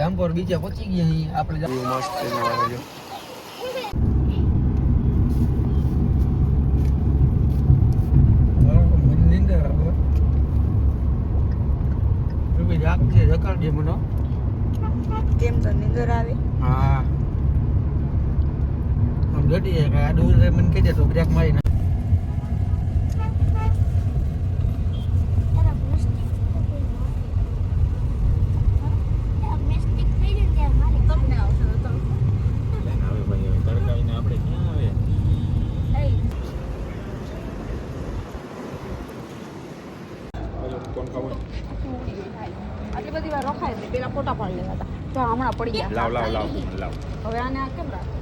જામપોર બીચે પહોંચી ગયા અહીં આપણે મસ્ત જકાડજે મને કેમ તો નીંદર આવે હા આમ ઘટી જાય કે આ દૂર મને કહી દે તો બ્રેક મારી ના આટલી બધી વાર રોખાય ને પેલા ફોટા પાડી લેવા હતા તો હમણાં પડી ગયા લાવ હવે આને આ કેમ રાખ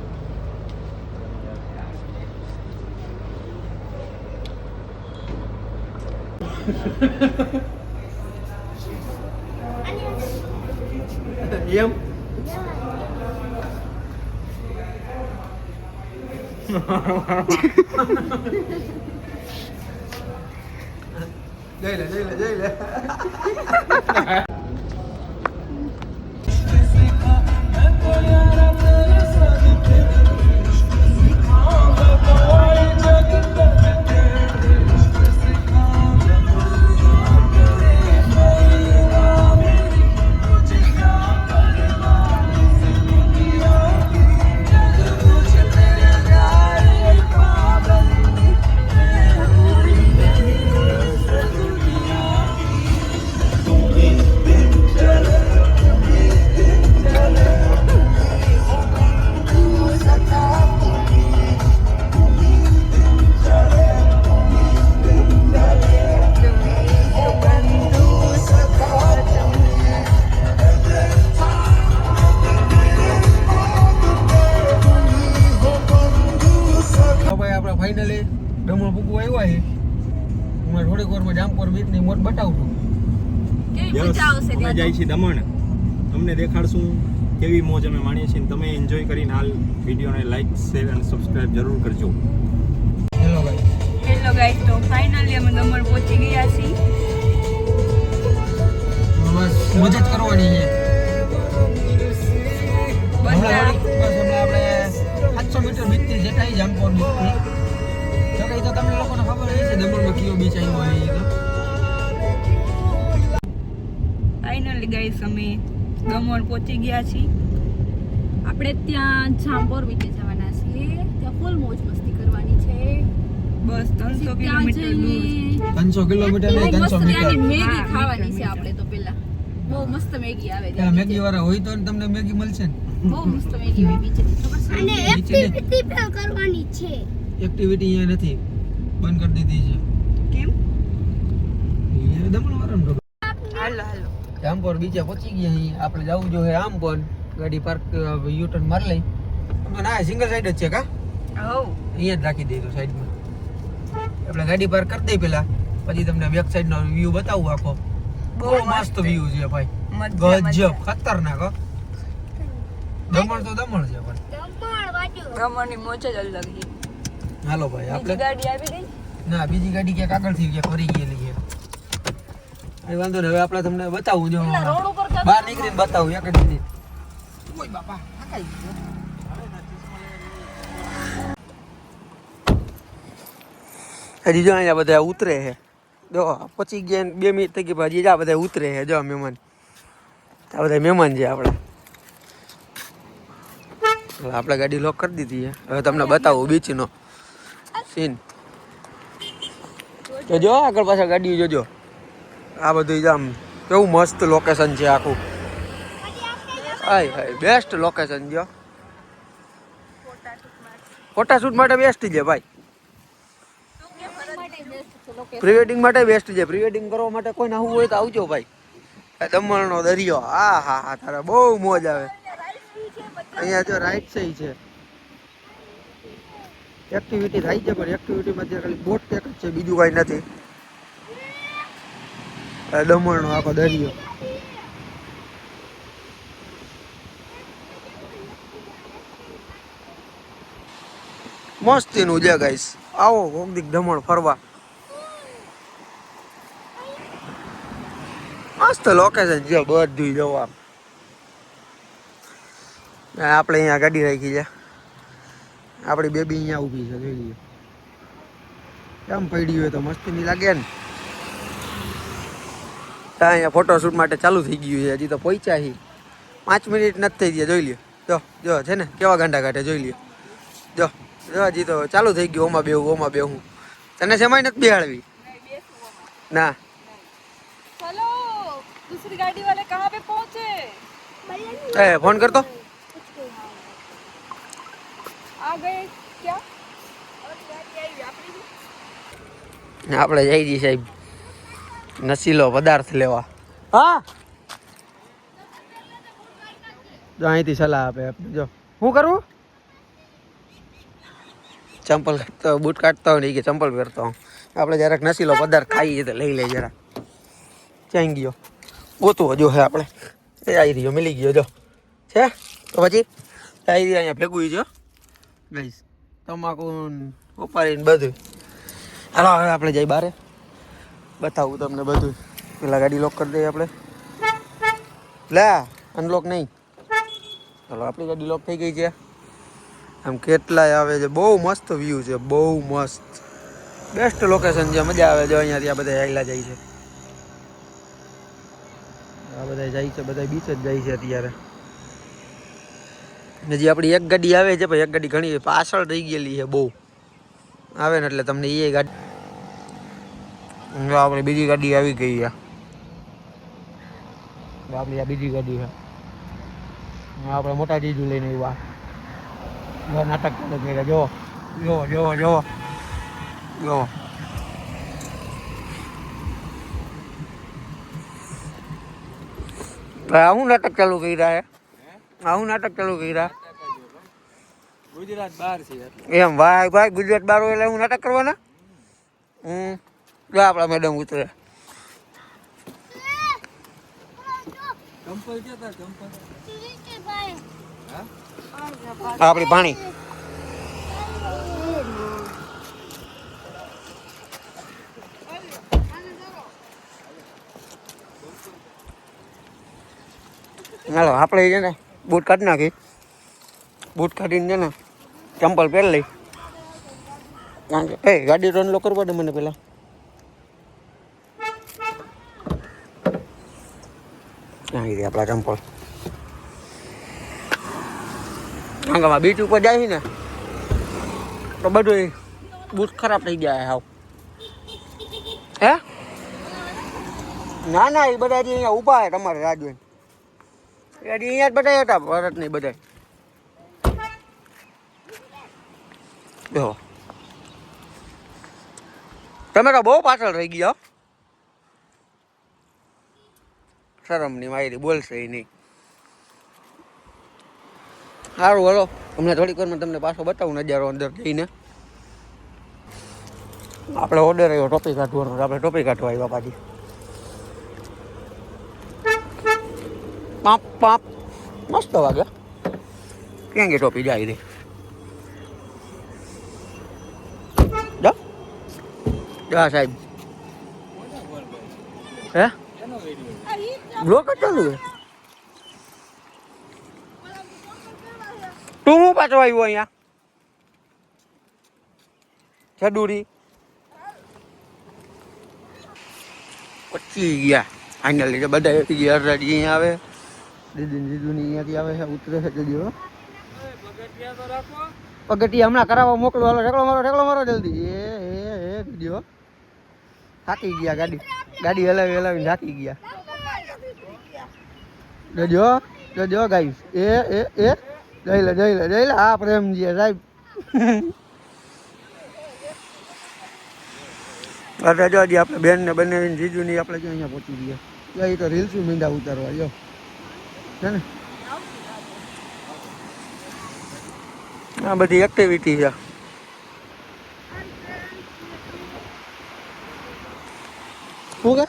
એમ જઈ લે ફાઇનલી ડમણ પૂકવા આવ્યા છે હું થોડીક વારમાં જામપોર બીચની મોટ બતાવું છું કેવી મજા આવશે અમે જાય છે દમણ તમને દેખાડશું કેવી મોજ અમે માણીએ છીએ તમે એન્જોય કરીને હાલ વિડીયોને લાઈક શેર અને સબસ્ક્રાઇબ જરૂર કરજો હેલો ગાઈસ તો ફાઇનલી અમે દમણ પહોંચી ગયા છીએ બસ મોજ જ કરવાની છે બસ આપણે 700 મીટર બીચથી જેટાઈ જામપોર બીચથી તો તમને લોકોને ખબર છે દમણમાં કયો બીચ આવ્યો હોય તો ફાઇનલી ગાઈસ અમે દમણ પહોંચી ગયા છીએ આપણે ત્યાં જામપોર બીચે જવાના છીએ ત્યાં ફૂલ મોજ મસ્તી કરવાની છે બસ 300 કિલોમીટર દૂર 300 કિલોમીટર નહીં 300 મીટર મેગી ખાવાની છે આપણે તો પેલા બહુ મસ્ત મેગી આવે ત્યાં મેગી વાળા હોય તો તમને મેગી મળશે ને બહુ મસ્ત મેગી હોય બીચે અને એક્ટિવિટી પણ કરવાની છે એક્ટિવિટી અહીંયા નથી બંધ કરી દીધી છે કેમ એ દમણ વાળાનો હાલો જામપોર બીચે પહોંચી ગયા અહીં આપણે જવું જોઈએ આમપોર ગાડી પાર્ક યુ ટર્ન મારી લઈ ના સિંગલ સાઈડ જ છે કા અહીંયા જ રાખી દઈશું સાઈડમાં આપણે ગાડી પાર્ક કરી દઈ પેલા પછી તમને બેક સાઈડ નો વ્યૂ બતાવું આખો બહુ મસ્ત વ્યૂ છે ભાઈ ગજબ ખતરનાક હો દમણ તો દમણ છે પણ દમણની મોજ જ અલગ છે હાલો ભાઈ આપણે ગાડી આવી ગઈ ના બીજી ગાડી ક્યાંક આગળથી ક્યાંક ફરી ગયેલી છે એ વાંધો નહીં હવે આપણે તમને બતાવું જો રોડ ઉપર બહાર નીકળીને બતાવું એક જ મિનિટ ઓય બાપા આકાઈ હજી જો અહીંયા બધા ઉતરે છે જો પછી ગયા 2 મિનિટ થઈ ગઈ હજી આ બધા ઉતરે છે જો મહેમાન આ બધા મહેમાન છે આપણે ગાડી લોક કરી દીધી છે હવે તમને બતાવું બીચનો સીન જોજો આગળ પાછળ ગાડી જોજો આ બધું આમ કેવું મસ્ત લોકેશન છે આખું હાય બેસ્ટ લોકેશન જો ફોટા શૂટ માટે બેસ્ટ છે ભાઈ પ્રી વેડિંગ માટે બેસ્ટ છે પ્રી વેડિંગ કરવા માટે કોઈ ના હોય તો આવજો ભાઈ દમણનો દરિયો હા હા હા તારા બહુ મોજ આવે અહીંયા જો રાઈટ સાઈડ છે એક્ટિવિટી થાય છે પણ એક્ટિવિટીમાં જે ખાલી બોટ ટેક જ છે બીજું કાંઈ નથી દમણનો આખો દરિયો મસ્તીનું છે ગાઈસ આવો કોક દીક દમણ ફરવા મસ્ત લોકેશન છે બધું જોવા આપણે અહીંયા ગાડી રાખી છે, આપણી બેબી અહીંયા ઊભી છે, જોઈ લઈએ કેમ પડી હોય તો મસ્તી નહીં લાગે ને. અહીંયા ફોટોશૂટ માટે ચાલુ થઈ ગયું છે, હજી તો પહોંચ્યા છે, 5 મિનિટ નથી થઈ ગયા. જોઈ લ્યો, જો છે ને કેવા ગાંડા કાઢે, જોઈ લ્યો, જો હજી તો ચાલુ થઈ ગયું. ઓમાં બેહું તને સમય નથી બેહાડવી ના. चलो दूसरी गाड़ी वाले कहाँ पे पहुंचे? ફોન કરતો आ गए क्या? આપણે જઈ જઈએ સાહેબ નશીલો પદાર્થ લેવા. હા જો અહીંથી સલાહ આપે. જો શું કરવું? ચંપલ કાઢતો બૂટ કાઢતો હોય ને કે ચંપલ પહેરતો હું. આપણે જરાક નશીલો પદાર્થ ખાઈએ તો લઈ લે જરા. ક્યાં ગયો ગોતવો જો હે આપણે. એ આવી રહ્યો, મિલી ગયો જો છે તો પછી આવી રહ્યો. અહીંયા ભેગું છે ગઈશ તમાકુ ઉપાડીને બધું. હાલો હવે આપણે જઈ બારે બતાવું તમને બધું. પેલા ગાડી લોક કરી દઈએ આપણે. લે અનલોક નહીં. ચાલો આપણી ગાડી લોક થઈ ગઈ છે. આમ કેટલાય આવે છે, બહુ મસ્ત વ્યૂ છે, બહુ મસ્ત બેસ્ટ લોકેશન છે, મજા આવે છે. અહીંયાથી આ બધા આયલા જાય છે, આ બધા જાય છે, બધા બીચ જ જાય છે અત્યારે. હજી આપણી એક ગાડી આવે છે, પણ એક ગાડી ઘણી પાછળ રહી ગયેલી છે બહુ. આવે ને એટલે તમને એ ગાડી આપણે બીજી ગાડી આવી ગઈ છે. આપણી આ બીજી ગાડી છે, આપણે મોટા જીજુ લઈને આવ્યા. નાટક ચાલુ કર્યા. જો જો જો જો જો આવું નાટક ચાલુ કર્યા હે. આવું નાટક ચાલુ કર્યા ગુજરાત બહાર છે એમ. ભાઈ ભાઈ ગુજરાત બહાર હોય એટલે હું નાટક કરવાના. જો આપણા મેડમ ઉતરે. ચંપલ ક્યાં ચંપલ આપણી પાણી હાલો આપણે છે ને બૂટ કાઢી નાખી. બૂટ કાઢીને છે ને ચંપલ પહેરી લઈ. કારણ કે એ ગાડી રન લો કરવા દે મને પેલા. આવી આપણા ચંપલ. આંગામાં બીચ ઉપર જાય ને તો બધું બૂટ ખરાબ થઈ જાય હાવ. હે ના ના એ બધા અહીંયા ઊભા છે તમારે રાહ જોઈને. અહીંયા જ બધા હતા ભારત નહીં બધા. જો તમે તો બહુ પાછળ રહી ગયા. શરમની મારી બોલશે નહીં. સારું હલો હમણાં થોડીક વારમાં તમને પાછો બતાવું નજારો અંદર જઈને. આપણે ઓર્ડર આવ્યો ટોપી કાઢવાનો, આપણે ટોપી કાઢવા આવ્યા પાછી. પાપ પાપ મસ્ત વાગે. ક્યાં ગઈ ટોપી જાય રે? જા સાહેબ હે બ્લોક જ ચાલુ છે. તું હું પાછો આવ્યો અહીંયા ચડુરી પછી ગયા ફાઇનલી તો બધા એથી ગયા. હરરાજી અહીંયા આવે, દીદી દીદુની અહીંયાથી આવે છે, ઉતરે છે જલ્દી. પગથિયા હમણાં કરાવવા મોકલો. હાલો ઢેકલો મારો જલ્દી. એ દીદી થાકી ગયા. ગાડી હલાવી હલાવીને થાકી ગયા. જોજો ગાઈસ એ જઈ લે આ પ્રેમજી સાહેબ. અરે જો હજી આપણે બેન ને બંને જીજુની આપણે જો અહીંયા પહોંચી ગયા. એ તો રીલ્સું મીંડા ઉતારવા જો છે ને. આ બધી એક્ટિવિટી છે. શું કે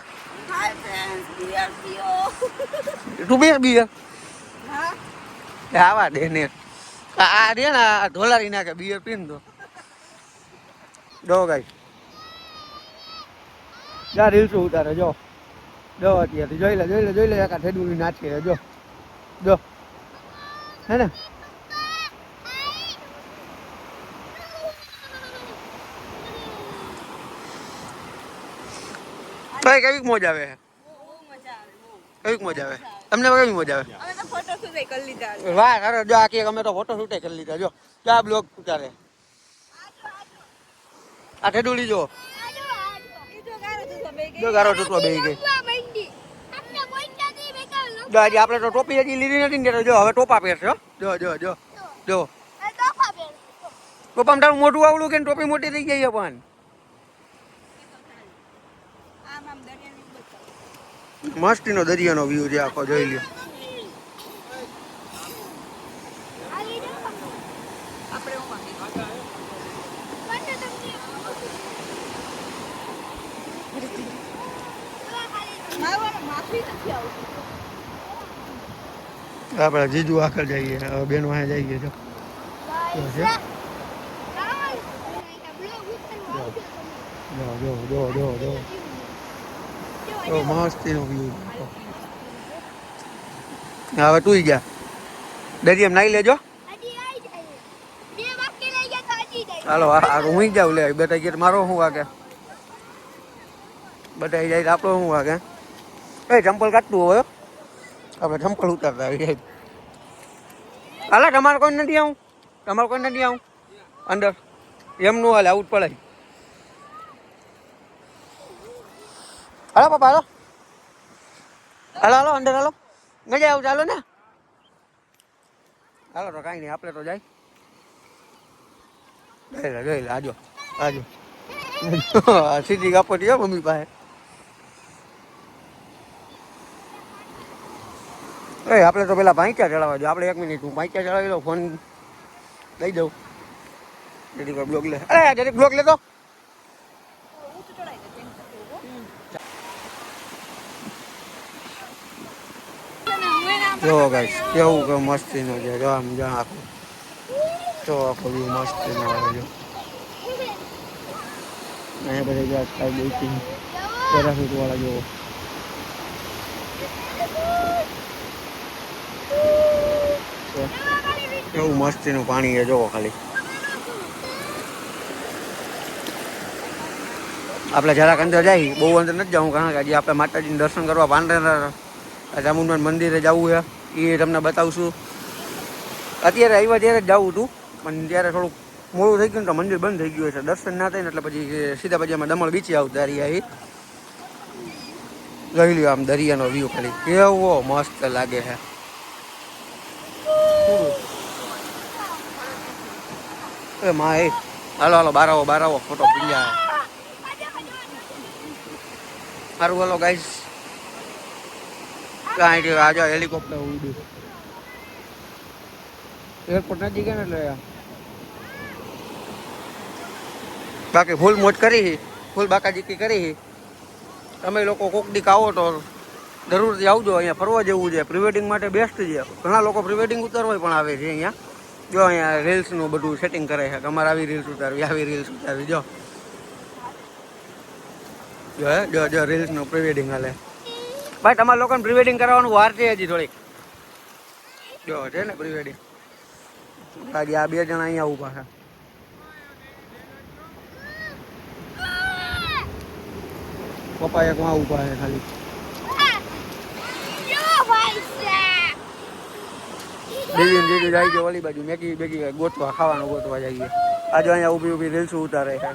તું બે બિયર આવા દે ને. આ રે ને ઢોલારી નાખે બિયર પીને તો ગાઈ જા રીલ્સો ઉતારે. જો અત્યારે જોઈ લે એકા ઠેડું નાખી જો હે ને. ભાઈ કેવી મોજ આવે કેવી મજા આવે તમને કેવી મજા આવે અમે તો ફોટો શૂટ કરી લીધા વાહ અરે જો આ કે અમે તો ફોટો શૂટ કરી લીધા જો ક્યાં બ્લોગ ઉતારે આ ઠેડુલી જો જો ગારો તૂટવા બેહી ગઈ જો આજે આપણે તો ટોપી હજી લીધી નથી ને જો હવે ટોપા પહેરશે હો જો જો જો જો ટોપામાં તારું મોઢું આવડું કે ટોપી મોટી થઈ ગઈ છે પણ મસ્તીનો દરિયાનો વ્યૂ છે આખો જોઈ લ્યો આપણે જીજુ આખર જઈએ હવે બેનો અહીંયા જઈએ જો જો જો જો જો જો મસ્તીનો વ્યૂ હવે તું ગયા દરિયામાં નાઈ લેજો હાલો હું જાઉં લે બેટા કે મારો શું વાગે બધા જાય આપણો શું વાગે એ ચંપલ કાઢતું હોય આપણે ચંપલ ઉતારતા આવી જાય હાલા તમારે કોઈ નથી આવું તમારે કોઈ નથી આવું અંદર એમનું હાલે આવું જ પડે હાલો પપ્પા હાલો હાલો હાલો અંદર હાલો મજા આવું ચાલો ને હાલો તો કાંઈ નહીં આપણે તો જાય જોઈ લે આજો આજો સીધી કાપોટી હો મમ્મી પાસે એ આપણે તો પેલા ભાંચ્યા ચડાવવા જો આપણે 1 મિનિટ હું ભાંચ્યા ચડાવી દઉં ફોન લઈ દઉં જરીક બ્લોક લે અરે જરીક બ્લોક લે તો જો ગાઈસ કેવું કે મસ્તીનું છે જો આમ જ્યાં આખું તો આખો વ્યૂ મસ્તીનો આવે જો અહીંયા બધા ગયા સ્કાય બોટિંગ પેરાશૂટ વાળા જોવો કેવું મસ્તીનું પાણી છે જોવો ખાલી આપણે જરાક અંદર જઈએ બહુ અંદર નથી જવું કારણ કે હજી આપણે માતાજીનું દર્શન કરવા પાંડેરા ચામુંડમાનું મંદિરે જવું છે એ તમને બતાવશું અત્યારે આવ્યા ત્યારે જ જવું હતું પણ ત્યારે થોડુંક મોડું થઈ ગયું ને તો મંદિર બંધ થઈ ગયું છે દર્શન ના થાય ને એટલે પછી સીધા પછી અમે દમણ બીચે આવતા રહ્યા જોઈ લ્યો આમ દરિયાનો વ્યૂ ખાલી કેવો મસ્ત લાગે છે એ માં એ હાલો હાલો બાર આવો ફોટો પીડ્યા સારું હાલો ગાઈસ કાંઈ આજે હેલિકોપ્ટર ઉડ્યું એરપોર્ટ નજીક ગયા ને એટલે બાકી ફૂલ મોજ કરી ફૂલ બાકાજીકી કરી તમે લોકો કોક દીક આવો તો જરૂરથી આવજો અહીંયા ફરવા જેવું છે પ્રી વેડિંગ માટે બેસ્ટ છે ઘણા લોકો પ્રી વેડિંગ ઉતારવા પણ આવે છે અહીંયા જો અહીંયા રીલ્સનું બધું સેટિંગ કરે છે કે અમારે આવી રીલ્સ ઉતારવી આવી રીલ્સ ઉતારવી જો જો જો રીલ્સનું પ્રી વેડિંગ હાલે ભાઈ તમારા લોકોને પ્રી વેડિંગ કરાવવાનું વાર છે હજી થોડીક જો છે ને પ્રી વેડિંગ આજે આ 2 જણા અહીંયા ઊભા છે પપ્પા એક માં ઊભા છે ખાલી દેવી દીદી જાય છે ઓલી બાજુ મેગી બેગી ગોતવા ખાવાનું ગોતવા જઈએ આજે અહીંયા ઊભી ઊભી રીલ્સ ઉતારે છે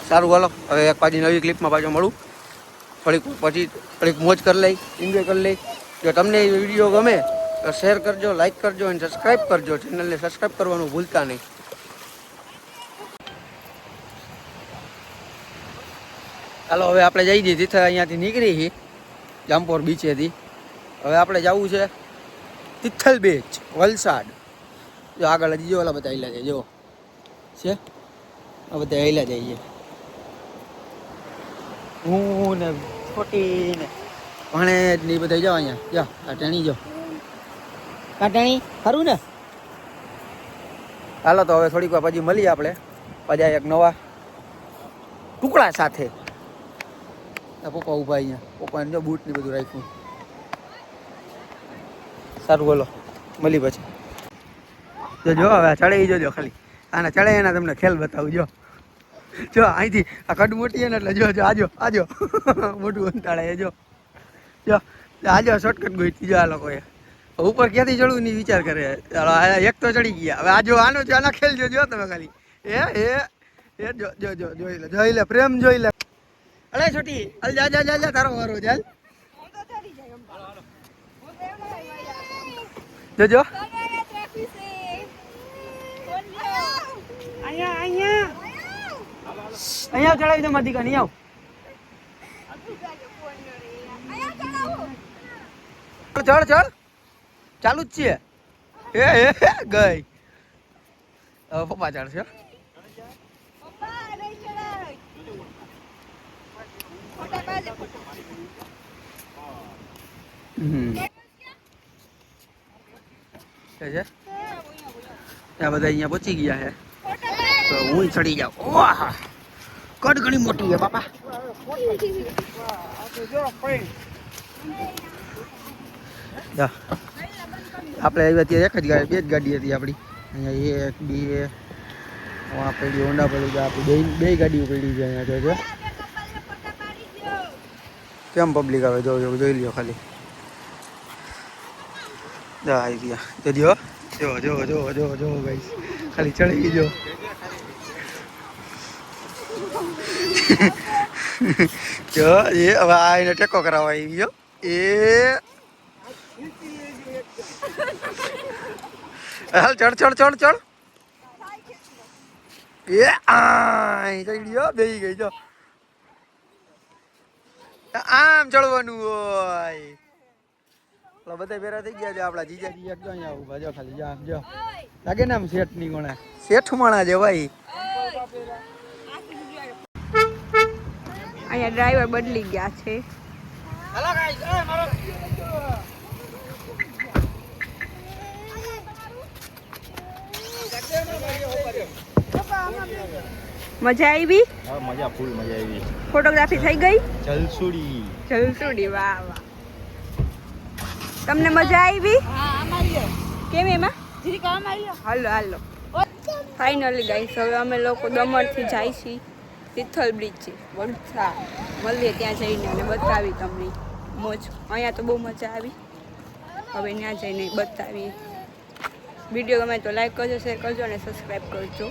સારું હાલો હવે એક પાછી નવી ક્લિપમાં પાછો મળું થોડીક મોજ કરી લઈ એન્જોય કરી લઈ જો તમને એ વિડીયો ગમે તો શેર કરજો લાઈક કરજો અને સબસ્ક્રાઈબ કરજો ચેનલને સબસ્ક્રાઈબ કરવાનું ભૂલતા નહીં ચાલો હવે આપણે જઈ જઈએ તીથે અહીંયાથી નીકળી છીએ જામપોર બીચેથી હવે આપણે જવું છે તિથલ બીચ વલસાડ જો આગળ હજી જો ઓલા બધા હેલા છે જો છે આ બધા હેલા જઈએ હું ને છોટી ને ભણેજ ને બધા જાઓ અહીંયા જા આ ટેણી જો આ ટેણી ખરું ને હાલો તો હવે થોડીક વાર પછી મળીએ આપણે પાછા એક નવા ટુકડા સાથે પપ્પા ઉભા અહીંયા પપ્પાને જો બૂટ ને બધું રાખ્યું સારું બોલો મળી પછી જો હવે ચડાવી જોજો ખાલી આના ચડે એના તમને ખેલ બતાવું જો જો અહીંથી આ કડ મોટી છે ને એટલે જો આજો મોટું અંતાળે જો આજો શોર્ટકટ ગોઈતી જો આ લોકોએ ઉપર ક્યાંથી ચડવું નહીં વિચાર કરે. ચાલો એક તો ચડી ગયા. હવે આજો આનો છે આના ખેલ જો તમે ખાલી એ જોઈ લે પ્રેમ જોઈ લે. અરે છોટી હાલ જા તારો વારો ચાલ જોજો અહીંયા ચડાવી દે માધિકા નહીં આવ ચડ ચાલુ જ છે એ ગઈ પપ્પા ચડશે આ બધા અહીંયા પહોંચી ગયા છે તો હું ચડી જાઉં. વાહ કડ ઘણી મોટી છે બાપા. આપણે આવ્યા ત્યાં એક જ ગાડી બે જ ગાડી હતી આપણી. અહીંયા 1 2 પડી હોન્ડા પડી ગયા આપણી બે ગાડીઓ પડી છે અહીંયા જો કેમ પબ્લિક આવે જોઈ લ્યો ખાલી. આવી ગયા જો ગાઈસ ખાલી ચડી ગઈ જો એ હવે આ એને ટેકો કરાવવા આવી ગયો એ હાલ ચડ એ ચડી ગયો બેહી ગઈ જો આમ ચડવાનું હોય બધા ભેરા થઈ ગયા છે આપડા જીજાજી એક જો અહીંયા ઉભા જો ખાલી જો લાગે ને આમ શેઠ ની કોણે શેઠ માણા છે ભાઈ. અહીંયા ડ્રાઈવર બદલી ગયા છે. મજા આવી? હા મજા ફૂલ મજા આવી. ફોટોગ્રાફી થઈ ગઈ? જલસુડી વાહ વાહ. તમને મજા આવી? કેમ એમાં? હાલો ફાઇનલી ગાઈસ હવે અમે લોકો દમણથી જાય છીએ તિથલ બ્રિજ છે વડોદરા મળીએ ત્યાં જઈને અને બતાવી તમને મોજ. અહીંયા તો બહુ મજા આવી. હવે ત્યાં જઈને બતાવી. વિડીયો ગમે તો લાઈક કરજો, શેર કરજો અને સબસ્ક્રાઈબ કરજો.